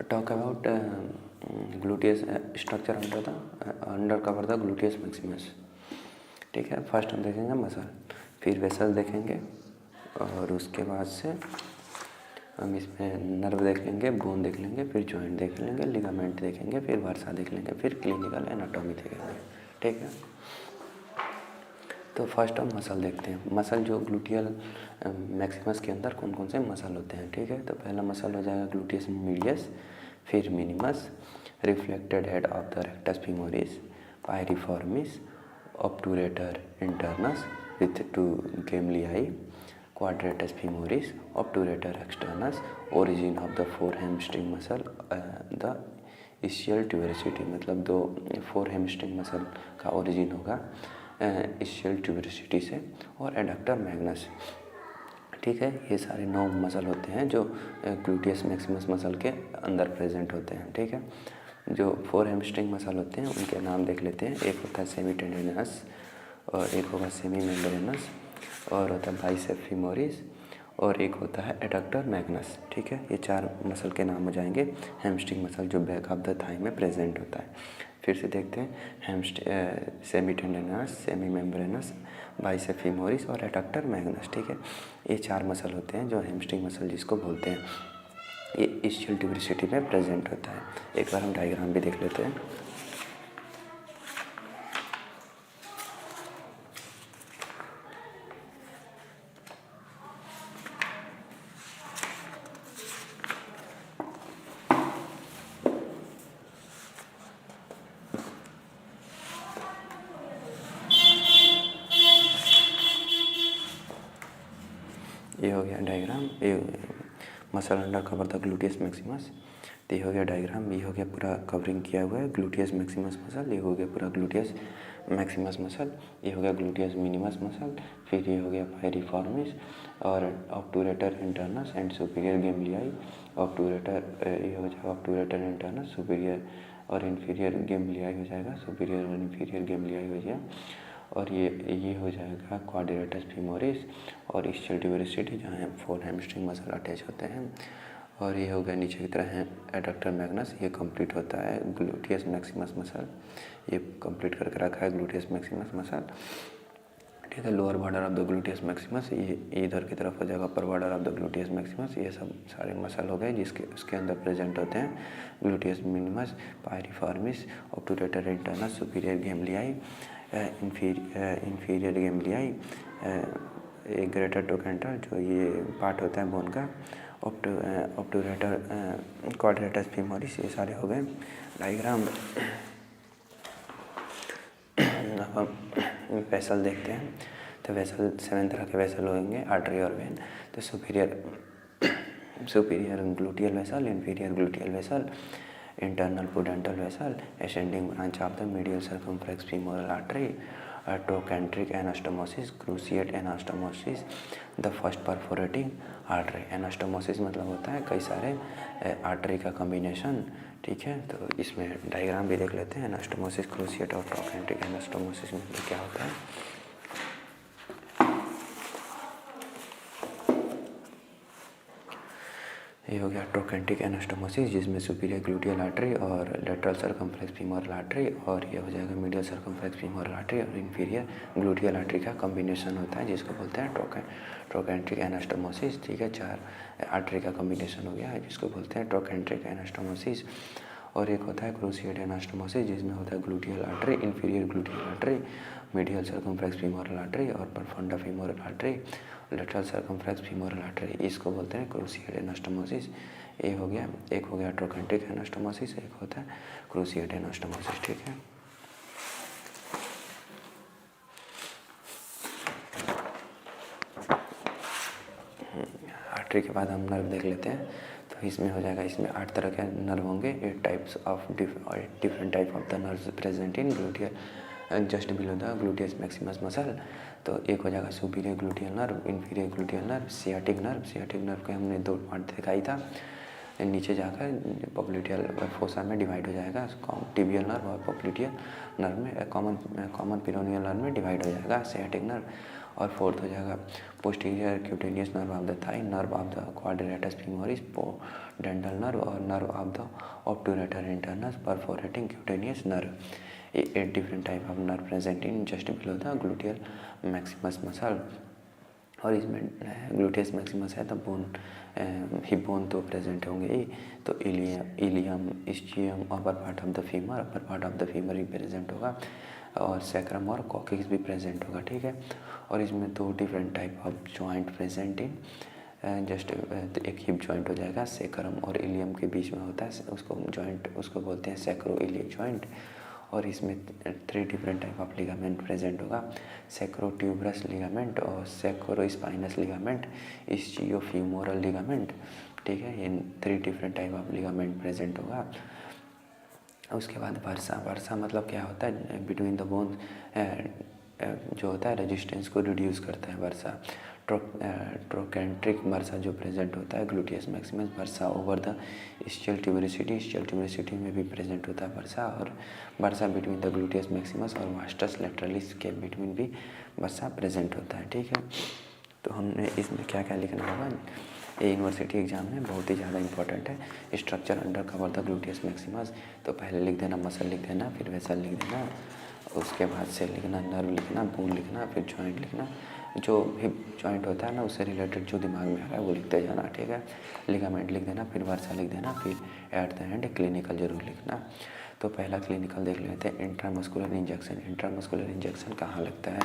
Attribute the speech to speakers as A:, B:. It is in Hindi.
A: talk about gluteus structure under cover the gluteus maximus। ठीक है, फर्स्ट हम देखेंगे मसल, फिर वेसल देखेंगे और उसके बाद से हम इसमें नर्व देख लेंगे, बोन देख लेंगे, फिर जॉइंट देख लेंगे, लिगामेंट देखेंगे, फिर वर्सा देख लेंगे, फिर क्लिनिकल एनाटॉमी देखेंगे। ठीक है, तो फर्स्ट हम मसल देखते हैं। मसल जो ग्लूटियल मैक्सिमस के अंदर कौन कौन से मसल होते हैं। ठीक है, तो पहला मसल हो जाएगा ग्लूटियस मीडियस, फिर minimus, reflected head of the rectus femoris, piriformis, obturator internus with 2 गेमलियाई, quadratus femoris, obturator externus, origin of the four hamstring muscle, the ischial tuberosity, मतलब दो फोर हैमस्ट्रिंग मसल का ओरिजिन होगा ischial tuberosity से, और एडक्टर मैग्नस। ठीक है, ये सारे 9 मसल होते हैं जो ग्लूटियस मैक्सिमस मसल के अंदर प्रेजेंट होते हैं। ठीक है, जो 4 हैमस्ट्रिंग मसल होते हैं उनके नाम देख लेते हैं। एक होता है सेमी टेंडिनस, और एक होगा सेमी मेम्ब्रेनस, और होता है बाइसेप फीमोरिस, और एक होता है एडक्टर मैग्नस। ठीक है, ये 4 मसल के नाम हो जाएंगे हैमस्ट्रिंग मसल जो बैक ऑफ द थाई में प्रेजेंट होता है। फिर से देखते हैं, semi tendinous, semi membranes, bicep femoris और एडक्टर मैग्नस। ठीक है, ये 4 मसल होते हैं जो हैमस्ट्रिंग मसल जिसको बोलते हैं, ये ischial tuberosity में प्रेजेंट होता है। एक बार हम डायग्राम भी देख लेते हैं। ये हो गया डायग्राम, ये muscle under cover the gluteus Maximus. तो ये हो गया डायग्राम, ये हो गया पूरा कवरिंग किया हुआ है ग्लूटियस मैक्सिमस मसल। ये हो गया पूरा ग्लूटियस मैक्सिमस मसल। ये हो गया ग्लूटियस मिनिमस मसल, फिर ये हो गया पायरिफॉर्मिस और obturator internus and superior gemelli. Obturator ये हो जाएगा ऑब्टूरेटर इंटरनस, सुपीरियर और इन्फीरियर गेमलियाई हो जाएगा, सुपीरियर और इन्फीरियर गेमलियाई हो जाएगा। और ये हो जाएगा क्वाड्रेटस फीमोरिस और ischial tuberosity जहाँ 4 हैमस्ट्रिंग मसल अटैच होते हैं। और ये हो गया नीचे की तरह है एडक्टर मैग्नस, ये कंप्लीट होता है ग्लूटियस मैक्सिमस मसल, ये कंप्लीट करके रखा है ग्लूटियस मैक्सिमस मसल। ठीक है, lower border of the gluteus Maximus ये इधर की तरफ हो जाएगा, upper border of the gluteus Maximus. ये सब सारे मसल हो गए जिसके उसके अंदर प्रेजेंट होते हैं gluteus minimus, piriformis, obturator internus, superior gemelli, inferior gemelli, एक ग्रेटर ट्रोकेंटर जो ये पार्ट होता है बोन का, ऑब्टूरेटर, क्वाड्रेटस फीमोरिस, ये सारे हो गए डायग्राम। अब हम वेसल देखते हैं। तो वेसल 7 तरह के वेसल होंगे, आर्टरी और वेन। तो superior gluteal vessel, inferior gluteal vessel, internal pudendal vessel, ascending branch of the medial circumflex femoral artery, trochanteric anastomosis, cruciate anastomosis, the first perforating artery। anastomosis मतलब होता है कई सारे आर्टरी का कॉम्बिनेशन। ठीक है, तो इसमें डायग्राम भी देख लेते हैं। एनास्टोमोसिस, क्रूसिएट और ट्रोकेंट्रिक एनास्टोमोसिस में क्या होता है। ये हो गया ट्रोकेंट्रिक एनास्टोमोसिस जिसमें सुपीरियर ग्लूटियल आर्टरी और लेटरल सर्कमफ्लेक्स फीमोरल आर्टरी, और ये हो जाएगा मीडियल सर्कमफ्लेक्स फीमोरल आर्टरी और इन्फीरियर ग्लूटियल आर्टरी का कॉम्बिनेशन होता है जिसको बोलते हैं ट्रोकेंट्रिक एनास्टोमोसिस। ठीक है, 4 आर्टरी का कॉम्बिनेशन हो गया है जिसको बोलते हैं ट्रोकेंट्रिक एनास्टोमोसिस। और एक होता है क्रूसिएट एनास्टोमोसिस जिसमें होता है gluteal artery, inferior gluteal artery, medial circumflex femoral artery और profunda femoral artery, lateral circumflex femoral artery, इसको बोलते हैं क्रूसिएट एनास्टोमोसिस। ये हो गया, एक हो गया ट्रोकेंट्रिक एनास्टोमोसिस, एक होता है क्रूसिएट एनास्टोमोसिस। ठीक है, आर्टरी के बाद हम नर्व देख लेते हैं। तो इसमें हो जाएगा, इसमें 8 तरह के नर्व होंगे, 8 types of different type of the nerves present in gluteal just below the gluteus Maximus muscle. तो एक हो जाएगा superior gluteal nerve, inferior gluteal nerve, sciatic nerve. Sciatic nerve के हमने 2 पार्ट दिखाई था, नीचे जाकर पॉप्लिटियल फोसा में डिवाइड हो जाएगा, टिबियल नर्व और पॉप्लिटियल नर्व में कॉमन पिरोनियल नर्व में डिवाइड हो जाएगा सियाटिक नर्व। और फोर्थ हो जाएगा posterior cutaneous nerve of the thigh, nerve of the quadratus femoris, pudendal nerve और nerve of the obturator internus perforating cutaneous nerve. ये 8 different type of nerve present in just below the gluteal maximus muscle. और इसमें ग्लूटियस मैक्सिमस है तो बोन हिप बोन तो प्रेजेंट होंगे ही, तो ilium ischium upper part of the femur, upper part of the femur भी प्रेजेंट होगा और सैक्रम और कॉक्सिक्स भी प्रेजेंट होगा, ठीक है। और इसमें 2 different type of joint present in just एक हिप जॉइंट हो जाएगा, सैक्रम और इलियम के बीच में होता है, उसको जॉइंट उसको बोलते हैं सैक्रो इलियक जॉइंट। और इसमें 3 different type of ligament present होगा, सैक्रोट्यूबरस लिगामेंट और सैक्रोस्पाइनस लिगामेंट, इस्चियोफीमोरल लिगामेंट, ठीक है। ये 3 different type of ligament present होगा। उसके बाद वर्सा मतलब क्या होता है, बिटवीन द बोन जो होता है रेजिस्टेंस को रिड्यूस करता है वर्सा। ट्रोकेंट्रिक वर्सा जो प्रेजेंट होता है gluteus maximus, bursa over the ischial tuberosity में भी प्रेजेंट होता है वर्सा, और bursa between the gluteus maximus और वास्टस लैटरलिस के बिटवीन भी वर्सा प्रेजेंट होता है, ठीक है। तो हमने इसमें क्या क्या लिखना होगा, ये यूनिवर्सिटी एग्जाम में बहुत ही ज़्यादा इंपॉर्टेंट है। Structure under cover the gluteus Maximus, तो पहले लिख देना मसल लिख देना, फिर वेसल लिख देना, उसके बाद से लिखना नर्व लिखना, बोन लिखना, फिर जॉइंट लिखना, जो हिप जॉइंट होता है ना उससे रिलेटेड जो दिमाग में आ रहा है वो लिखते जाना, ठीक है। लिगामेंट लिख देना, फिर वर्सा लिख देना, फिर एट द एंड क्लिनिकल जरूर लिखना। तो पहला क्लिनिकल देख लेते हैं, इंट्रामस्कुलर इंजेक्शन। इंट्रामस्कुलर इंजेक्शन कहाँ लगता है,